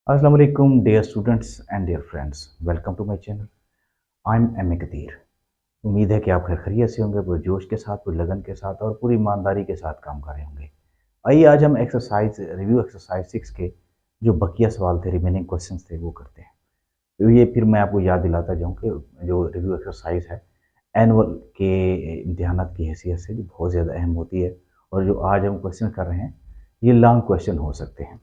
अस्सलाम वालेकुम dear students and dear friends, welcome to my channel. I am M A Qadir. उम्मीद है कि आप खैर खैरियत से होंगे, पूरे जोश के साथ, पूरी लगन के साथ और पूरी ईमानदारी के साथ काम कर रहे होंगे। आइए आज हम एक्सरसाइज 6 के जो बकिया सवाल थे, रिमेनिंग क्वेश्चंस थे, वो करते हैं। तो ये फिर मैं आपको याद दिलाता जाऊँ कि जो रिव्यू एक्सरसाइज है एनुअल के इम्तिहानात की हैसियत से जो बहुत ज़्यादा अहम होती है, और जो आज हम क्वेश्चन कर रहे हैं ये लॉन्ग क्वेश्चन हो सकते हैं।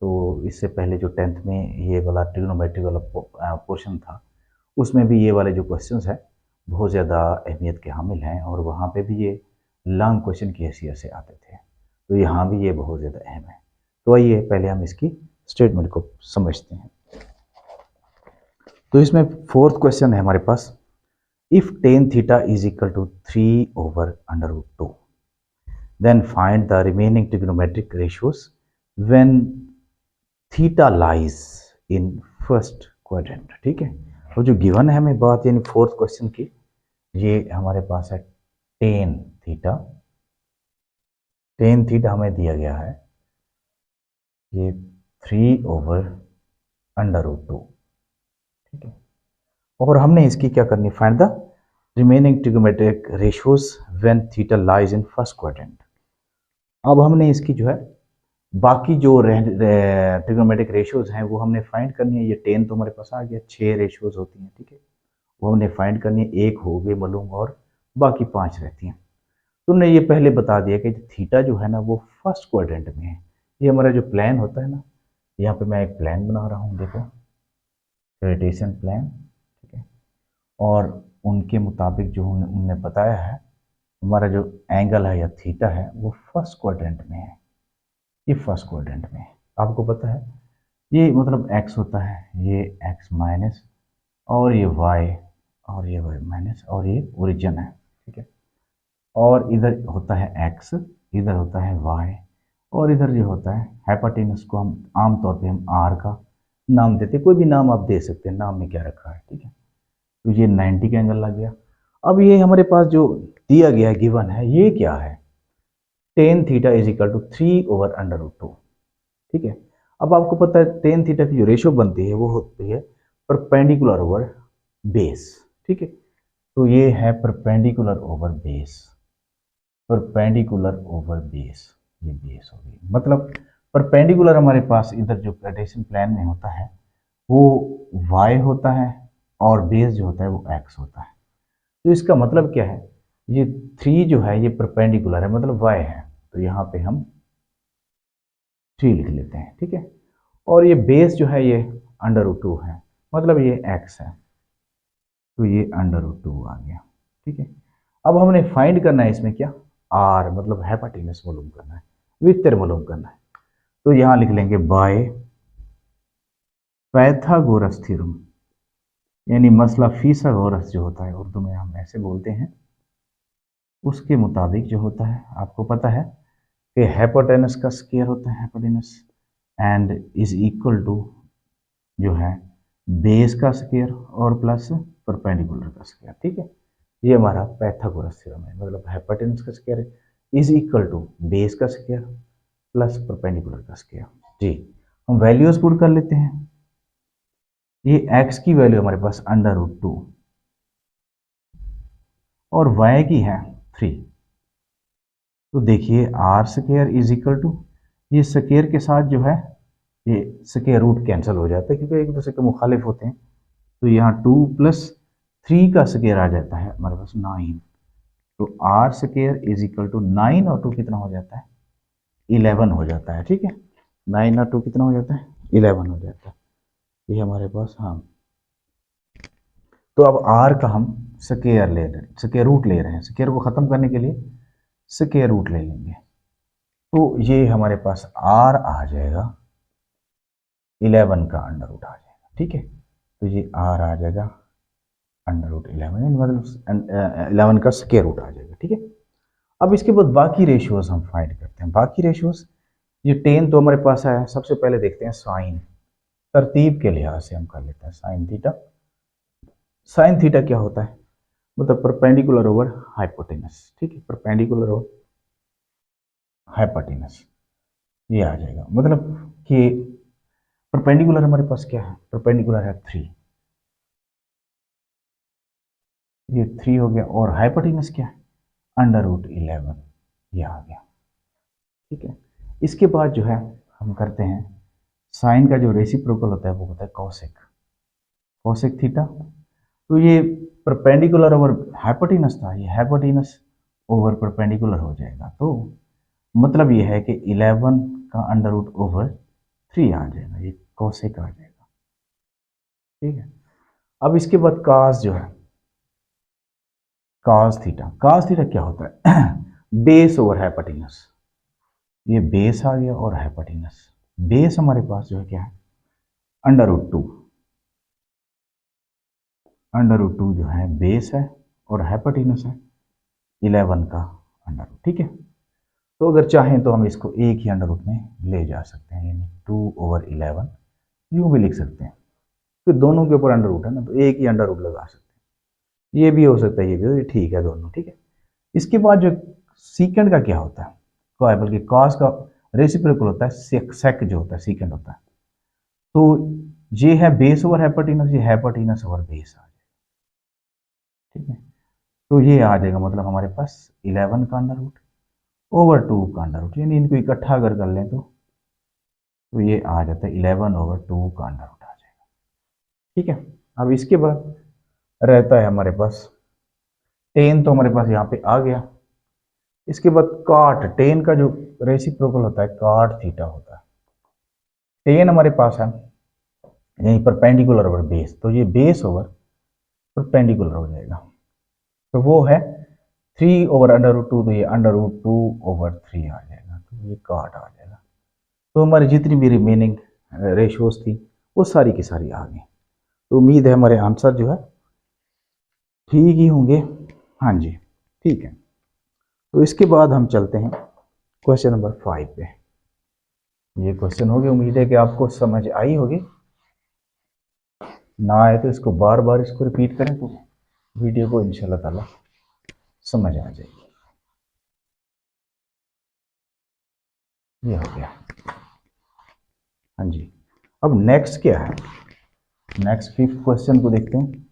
तो इससे पहले जो 10th में ये वाला ट्रिग्नोमेट्री वाला पोर्शन था, उसमें भी ये वाले जो क्वेश्चंस हैं बहुत ज़्यादा अहमियत के हामिल हैं, और वहाँ पे भी ये लॉन्ग क्वेश्चन की हैसियत से आते थे। तो यहाँ भी ये बहुत ज़्यादा अहम है। तो आइए पहले हम इसकी स्टेटमेंट को समझते हैं। तो इसमें फोर्थ क्वेश्चन है हमारे पास, if tan theta is equal to 3/√2 then find the remaining trigonometric ratios when theta lies in first quadrant. ठीक है, तो जो गिवन है हमें बात यानी फोर्थ क्वेश्चन की, ये हमारे पास है टेन थीटा। टेन थीटा हमें दिया गया है ये 3/√2। ठीक है, और हमने इसकी क्या करनी, find the remaining trigonometric ratios when theta lies in first quadrant. अब हमने इसकी जो है बाकी जो ट्रिग्नोमेट्रिक रेशियोज हैं वो हमने फाइंड करनी है। ये टेन तो हमारे पास आ गया, 6 रेशियोज होती हैं। ठीक है, वो हमने फाइंड करनी है, एक हो गई मालूम और बाकी 5 रहती हैं। तुमने ये पहले बता दिया कि थीटा जो है ना वो फर्स्ट क्वाड्रेंट में है। ये हमारा जो प्लान होता है ना, यहाँ पे मैं एक प्लान बना रहा हूँ, देखो रोटेशन प्लान। ठीक है, और उनके मुताबिक जो उनने बताया है, हमारा जो एंगल है या थीटा है वो फर्स्ट क्वाड्रेंट में है। ये फर्स्ट क्वाड्रेंट में है, आपको पता है। ये मतलब एक्स होता है, ये एक्स माइनस, और ये वाई, और ये वाई माइनस, और ये ओरिजिन है। ठीक है, और इधर होता है एक्स, इधर होता है वाई, और इधर जो होता है हाइपोटेनस को हम आमतौर पे हम आर का नाम देते हैं। कोई भी नाम आप दे सकते हैं, नाम में क्या रखा है। ठीक है, तो ये 90 का एंगल लग गया। अब ये हमारे पास जो दिया गया है, गिवन है, ये क्या है, tan theta is equal to 3/√2। ठीक है, अब आपको पता है टेन थीटा की जो रेशियो बनती है वो होती है परपेंडिकुलर ओवर बेस। ठीक है, तो ये है perpendicular over base. Perpendicular over base, ये बेस हो गई। मतलब परपेंडिकुलर हमारे पास इधर जो कार्टेशियन प्लान में होता है वो y होता है, और बेस जो होता है वो x होता है। तो इसका मतलब क्या है, ये 3 जो है ये परपेंडिकुलर है, मतलब y है, तो यहाँ पे हम 3 लिख लेते हैं। ठीक है, और ये बेस जो है ये √2 है, मतलब ये x है, तो ये √2 आ गया। ठीक है, अब हमने फाइंड करना है इसमें क्या, r मतलब हाइपोटेनस मालूम करना है, विस्तर मालूम करना है। तो यहाँ लिख लेंगे बाय पाइथागोरस थ्योरम, यानी मसला फीसागोरस जो होता है, उर्दू में हम ऐसे बोलते हैं, उसके मुताबिक जो होता है, आपको पता है कि हाइपोटेनस का स्क्वायर होता है hypotenuse, and is equal to जो है बेस का स्क्वायर और प्लस परपेंडिकुलर का स्क्वायर। ठीक है, ये हमारा पाइथागोरस थ्योरम है, मतलब हाइपोटेनस का square is equal to base का स्क्वायर प्लस परपेंडिकुलर का स्क्वायर। जी, हम वैल्यूज पुट कर लेते हैं। ये x की वैल्यू हमारे पास √2 और y की है 3। तो देखिए R square is equal to, ये स्क्वायर के साथ जो है ये स्क्वायर रूट कैंसिल हो जाता है क्योंकि एक दूसरे के मुखालिफ होते हैं। तो यहाँ 2 + 3 का स्क्वायर आ जाता है हमारे पास 9। तो R square is equal to 9 और 2 कितना हो जाता है, 11 हो जाता है। ठीक है, 9 और 2 कितना हो जाता है, 11 हो जाता है। ये हमारे पास, हाँ। तो अब आर का हम स्क्वायर ले रहे हैं, स्क्वायर रूट ले रहे हैं, स्क्वायर को ख़त्म करने के लिए स्क्वायर रूट ले लेंगे। तो ये हमारे पास आर आ जाएगा 11 का अंडर रूट आ जाएगा। ठीक है, तो ये आर आ जाएगा √11, मतलब 11 का स्क्वायर रूट आ जाएगा। ठीक है, अब इसके बाद बाकी रेशियोज हम फाइंड करते हैं। बाकी रेशियोज, ये 10 तो हमारे पास है, सबसे पहले देखते हैं साइन, तरतीब के लिहाज से हम कर लेते हैं साइन थीटा। साइन थीटा क्या होता है, मतलब परपेंडिकुलर ओवर हाइपोटेनस। ठीक है, परपेंडिकुलर ओवर हाइपोटेनस, ये आ जाएगा। मतलब कि परपेंडिकुलर हमारे पास क्या है, परपेंडिकुलर है 3, ये 3 हो गया, और हाइपोटेनस क्या है, √11, ये आ गया। ठीक है, इसके बाद जो है हम करते हैं साइन का जो रेसिप्रोकल होता है वो होता है कॉसेक, कॉसेक थीटा। तो ये परपेंडिकुलर ओवर हाइपोटेनस था, ये हाइपोटेनस ओवर परपेंडिकुलर हो जाएगा, तो मतलब ये है कि 11 का √3 आ जाएगा, ये कॉसेक आ जाएगा। ठीक है, अब इसके बाद कास जो है, कास थीटा, कास थीटा क्या होता है बेस ओवर हाइपोटेनस, ये बेस आ गया और हाइपोटेनस, बेस हमारे पास जो है क्या है √2, √2 जो है बेस है और हाइपोटेनस है 11 का √, ठीक है। तो अगर चाहें तो हम इसको एक ही अंडर रूट में ले जा सकते हैं, यानी 2/11 यूँ भी लिख सकते हैं, फिर दोनों के ऊपर अंडर रूट है ना, तो एक ही अंडर रूट लगा सकते हैं, ये भी हो सकता है, ये भी, तो ठीक है दोनों, ठीक है। इसके बाद जो सीकेंड का क्या होता है, क्या, बल्कि कॉस का रेसिप्रोकल होता है सेक जो होता है, सीकेंड होता है। तो ये है बेस ओवर हाइपोटेनस, ये हाइपोटेनस ओवर बेस आ जाएगा, ठीक है। तो ये आ जाएगा, मतलब हमारे पास 11 का अंडर रूट ओवर 2 का अंडर रूट, यानी इनको इकट्ठा अगर कर लें तो ये आ जाता है 11/2 का अंडर रूट आ जाएगा, ठीक है। अब इसके बाद रहता है हमारे पास टेन, तो हमारे पास यहाँ पे आ गया। इसके बाद काट, टेन का जो रेसिप्रोकल होता है काट थीटा होता है। टेन हमारे पास है यहीं परपेंडिकुलर ओवर बेस, तो ये बेस ओवर परपेंडिकुलर हो जाएगा, तो वो है 3/√2, तो ये √2/3 आ जाएगा, तो ये काट आ जाएगा। तो हमारी जितनी भी रिमेनिंग रेशियोज थी वो सारी की सारी आ गई। तो उम्मीद है हमारे आंसर जो है ठीक ही होंगे। हाँ जी, ठीक है। तो इसके बाद हम चलते हैं क्वेश्चन नंबर 5 पे। ये क्वेश्चन होगी, उम्मीद है कि आपको समझ आई होगी, ना आए तो इसको बार बार इसको रिपीट करें तो वीडियो को इंशाल्लाह ताला समझ आ जाएगी। ये हो गया। हाँ जी, अब नेक्स्ट क्या है, नेक्स्ट 5th क्वेश्चन को देखते हैं।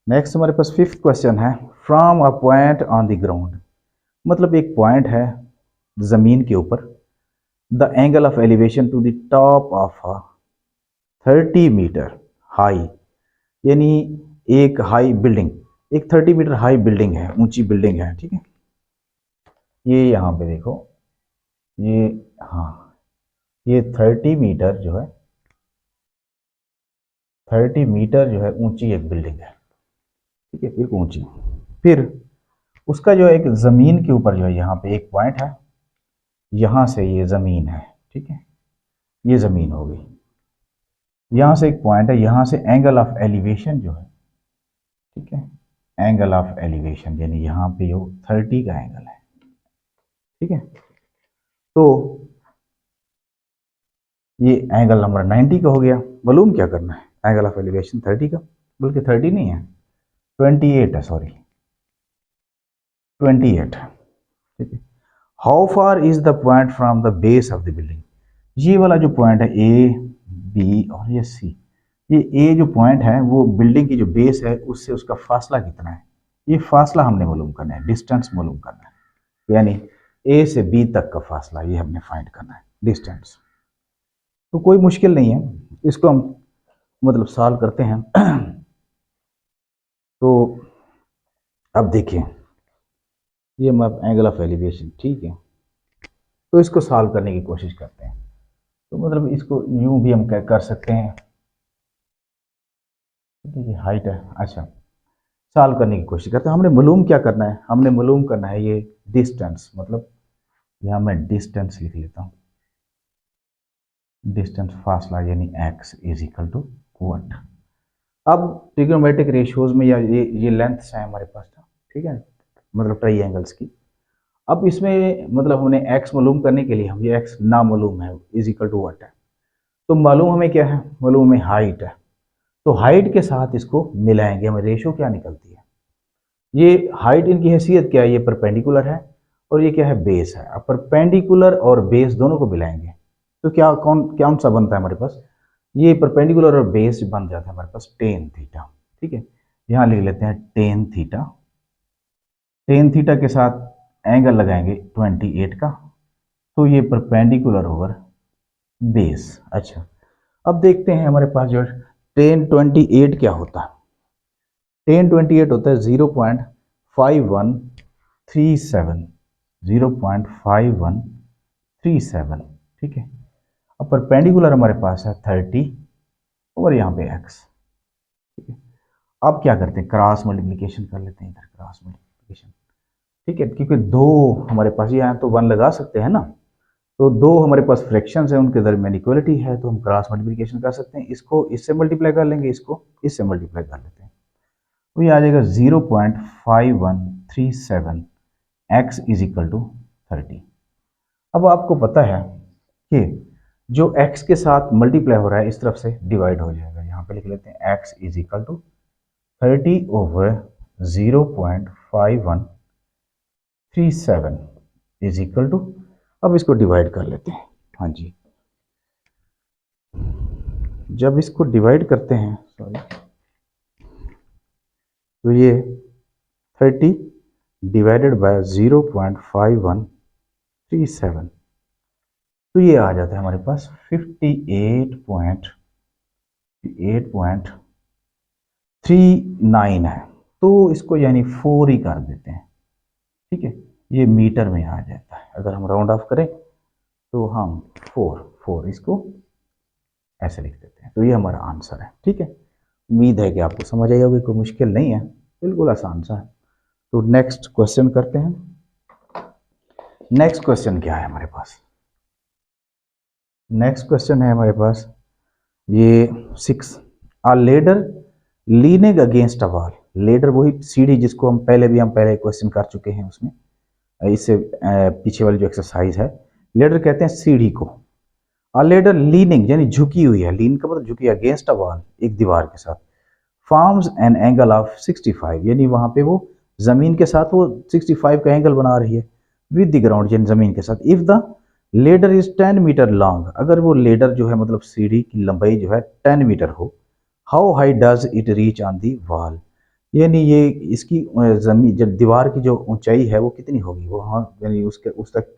नेक्स्ट हमारे पास 5th क्वेश्चन है, from a point on the ground, मतलब एक पॉइंट है जमीन के ऊपर, the angle of elevation to the top of a 30 metre high, यानी एक हाई बिल्डिंग, एक 30 मीटर हाई बिल्डिंग है, ऊंची बिल्डिंग है, ठीक है। ये यहाँ पे देखो, ये, हाँ, ये 30 मीटर जो है, 30 मीटर जो है ऊंची एक बिल्डिंग है, ठीक है, एक ऊंची। फिर उसका जो एक ज़मीन के ऊपर जो है यहाँ पे एक पॉइंट है, यहाँ से ये ज़मीन है, ठीक है, ये ज़मीन हो गई, यहाँ से एक पॉइंट है, यहाँ से एंगल ऑफ एलिवेशन जो है, ठीक है, एंगल ऑफ एलिवेशन यानी यहाँ पे जो 30 का एंगल है, ठीक है। तो ये एंगल नंबर 90 का हो गया। मालूम क्या करना है, एंगल ऑफ एलिवेशन 30 का, बल्कि 30 नहीं है, 28 है, सॉरी 28 है, ठीक है। How far is the point from the base of the building, ये वाला जो पॉइंट है ए बी और ये सी, ये ए जो पॉइंट है वो बिल्डिंग की जो बेस है उससे उसका फासला कितना है, ये फासला हमने मालूम करना है, डिस्टेंस मालूम करना है, यानी ए से बी तक का फासला ये हमने फाइंड करना है, डिस्टेंस। तो कोई मुश्किल नहीं है, इसको हम मतलब सॉल्व करते हैं। तो अब देखिए, ये मैप एंगल ऑफ एलिवेशन, ठीक है, तो इसको सॉल्व करने की कोशिश करते हैं। तो मतलब इसको यूं भी हम क्या कर सकते हैं, ये हाइट है, अच्छा, सॉल्व करने की कोशिश करते हैं। हमने मालूम क्या करना है, हमने मालूम करना है ये डिस्टेंस, मतलब यहाँ मैं डिस्टेंस लिख लेता हूँ, डिस्टेंस फासला यानी x is equal to what. अब ट्रिग्नोमेट्रिक रेशियोज में या ये लेंथ्स है हमारे पास, ठीक है, मतलब ट्राइंगल्स की। अब इसमें मतलब हमने x मालूम करने के लिए हम ये x ना मालूम है इज इक्वल टू व्हाट है, तो मालूम हमें क्या है, मालूम हमें हाइट है, तो हाइट के साथ इसको मिलाएंगे, हमें रेशियो क्या निकलती है, ये हाइट इनकी हैसियत क्या है, ये परपेंडिकुलर है और ये क्या है, बेस है। अब परपेंडिकुलर और बेस दोनों को मिलाएंगे तो क्या कौन सा बनता है हमारे पास, ये परपेंडिकुलर और बेस बन जाता है हमारे पास टेन थीटा। ठीक है, यहाँ लिख लेते हैं टेन थीटा। टेन थीटा के साथ एंगल लगाएंगे 28 का, तो ये परपेंडिकुलर ओवर बेस। अच्छा, अब देखते हैं हमारे पास जो टेन 28 क्या होता है। टेन 28 होता है 0.5137, 0.5137। ठीक है, अब परपेंडिकुलर हमारे पास है 30 और यहाँ पे x। ठीक है, अब क्या करते हैं, क्रॉस मल्टीप्लिकेशन कर लेते हैं, इधर क्रॉस मल्टीप्लिकेशन। ठीक है, क्योंकि दो हमारे पास ये हैं तो वन लगा सकते हैं ना, तो दो हमारे पास फ्रैक्शंस हैं, उनके दरमियान इक्वलिटी है, तो हम क्रॉस मल्टीप्लिकेशन कर सकते हैं। इसको इससे मल्टीप्लाई कर लेंगे, इसको इससे मल्टीप्लाई कर लेते हैं, तो ये आ जाएगा 0.5137 x इज इक्वल टू 30। अब आपको पता है कि जो x के साथ मल्टीप्लाई हो रहा है इस तरफ से डिवाइड हो जाएगा, यहाँ पे लिख लेते हैं x is equal to 30 over 0.5137 is equal to, अब इसको डिवाइड कर लेते हैं। हाँ जी, जब इसको डिवाइड करते हैं, सॉरी, तो ये 30 डिवाइडेड बाय 0.5137, तो ये आ जाता है हमारे पास 58.39 है, तो इसको यानी 4 ही कर देते हैं। ठीक है, ये मीटर में आ जाता है, अगर हम राउंड ऑफ करें तो हम 4 इसको ऐसे लिख देते हैं, तो ये हमारा आंसर है। ठीक है, उम्मीद है कि आपको समझ आई होगी, कोई मुश्किल नहीं है, बिल्कुल आसान सा है। तो नेक्स्ट क्वेश्चन करते हैं। नेक्स्ट क्वेश्चन क्या है हमारे पास, नेक्स्ट क्वेश्चन है हमारे पास ये 6, a ladder leaning against a wall. Ladder वही सीढ़ी जिसको हम पहले क्वेश्चन कर चुके हैं, उसमें इससे पीछे वाली जो एक्सरसाइज है, लेडर कहते हैं सीढ़ी को। आ लेडर लीनिंग यानी झुकी हुई है, लीन का मतलब झुकी, अगेंस्ट अ वॉल एक दीवार के साथ, फॉर्म्स एन एंगल ऑफ 65, यानी वहां पे वो जमीन के साथ वो 65 का एंगल बना रही है विद द ग्राउंड, यानी जमीन के साथ। If the ladder is 10 metre long, अगर वो लेडर जो है मतलब सीढ़ी की लंबाई जो है 10 मीटर हो, how high does it reach on the wall, यानी ये इसकी जमीन जब दीवार की जो ऊंचाई है वो कितनी होगी, वो हाँ यानी उसके उस तक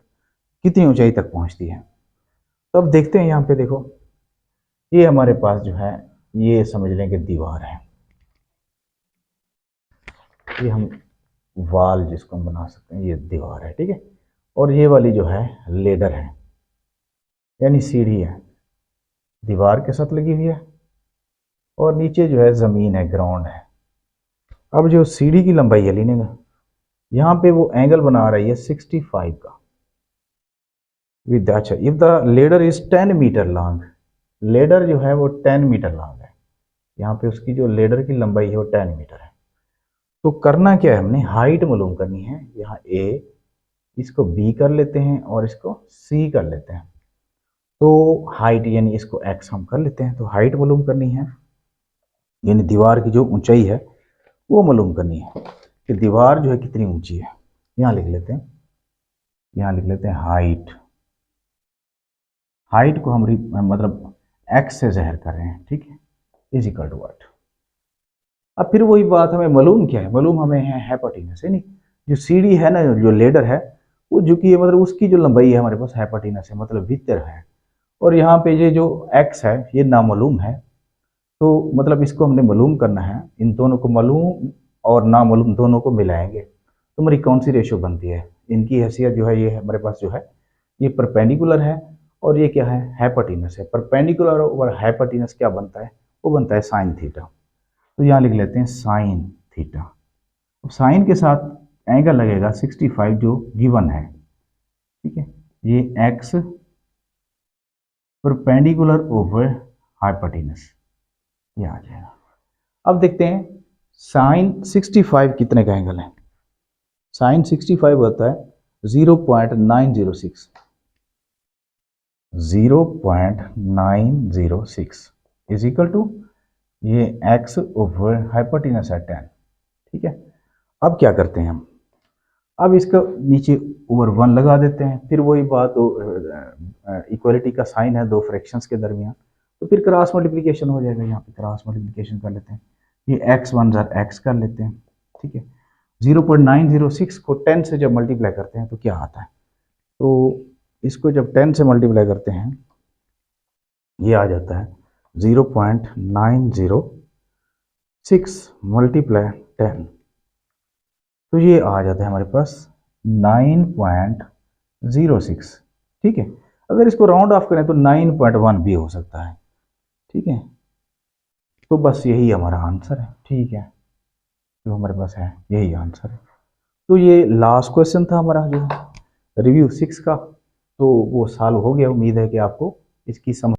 कितनी ऊंचाई तक पहुंचती है। तो अब देखते हैं, यहाँ पे देखो, ये हमारे पास जो है ये समझ लें कि दीवार है, ये हम वाल जिसको हम बना सकते हैं, ये दीवार है। ठीक है, और ये वाली जो है लेडर है, यानी सीढ़ी है, दीवार के साथ लगी हुई है, और नीचे जो है ज़मीन है, ग्राउंड है। अब जो सीढ़ी की लंबाई है लेने का, यहाँ पे वो एंगल बना रही है 65 का विद, अच्छा, if the ladder is 10 metre long, ladder जो है वो 10 मीटर लॉन्ग है, यहाँ पे उसकी जो लेडर की लंबाई है वो 10 मीटर है। तो करना क्या है, हमने हाइट मालूम करनी है, यहाँ ए, इसको बी कर लेते हैं और इसको सी कर लेते हैं, तो हाइट यानी इसको एक्स हम कर लेते हैं, तो हाइट मालूम करनी है, यानी दीवार की जो ऊंचाई है वो मालूम करनी है कि दीवार जो है कितनी ऊंची है। यहाँ लिख लेते हैं, यहाँ लिख लेते हैं हाइट, हाइट को हम मतलब एक्स से ज़ाहिर कर रहे हैं। ठीक है, इज इक्वल टू व्हाट, अब फिर वही बात, हमें मालूम क्या है, मालूम हमें है हाइपोटेनस, है नहीं, जो सीढ़ी है ना, जो लेडर है वो झुकी है, मतलब उसकी जो लंबाई है हमारे पास हाइपोटेनस है, मतलब वितर है, और यहाँ पे ये जो एक्स है ये नामालूम है, तो मतलब इसको हमने मालूम करना है, इन दोनों को मालूम और नामालूम दोनों को मिलाएंगे, तो हमारी कौन सी रेशो बनती है, इनकी हैसियत जो है ये हमारे पास जो है ये परपेंडिकुलर है, और ये क्या है, हाइपोटेनस है। परपेंडिकुलर और हाइपोटेनस क्या बनता है, वो बनता है साइन थीटा, तो यहाँ लिख लेते हैं साइन थीटा। अब साइन के साथ एंगल लगेगा 65 जो गिवन है। ठीक है, ये एक्स परपेंडिकुलर ओवर हाइपोटेनस, ये आ जाएगा। अब देखते हैं साइन 65 कितने का एंगल है, साइन 65 होता है 0.906, 0.906 इज इक्वल टू ये एक्स ओवर हाइपोटेनस है 10। ठीक है, अब क्या करते हैं हम, अब इसका नीचे ओवर 1 लगा देते हैं, फिर वही बात, इक्वलिटी का साइन है दो फ्रैक्शंस के दरमियान, तो फिर क्रॉस मल्टीप्लिकेशन हो जाएगा। यहाँ पे क्रॉस मल्टीप्लिकेशन कर लेते हैं, ये x 1 जार x कर लेते हैं, ठीक है। 0.906 को 10 से जब मल्टीप्लाई करते हैं तो क्या आता है, तो इसको जब 10 से मल्टीप्लाई करते हैं ये आ जाता है 0.906 मल्टीप्लाई 10, तो ये आ जाता है हमारे पास 9.06, ठीक है। अगर इसको राउंड ऑफ करें तो 9.1 भी हो सकता है, ठीक है। तो बस यही हमारा आंसर है, ठीक है, जो हमारे पास है यही आंसर है। तो ये लास्ट क्वेश्चन था हमारा जो रिव्यू 6 का, तो वो सॉल्व हो गया। उम्मीद है कि आपको इसकी समझ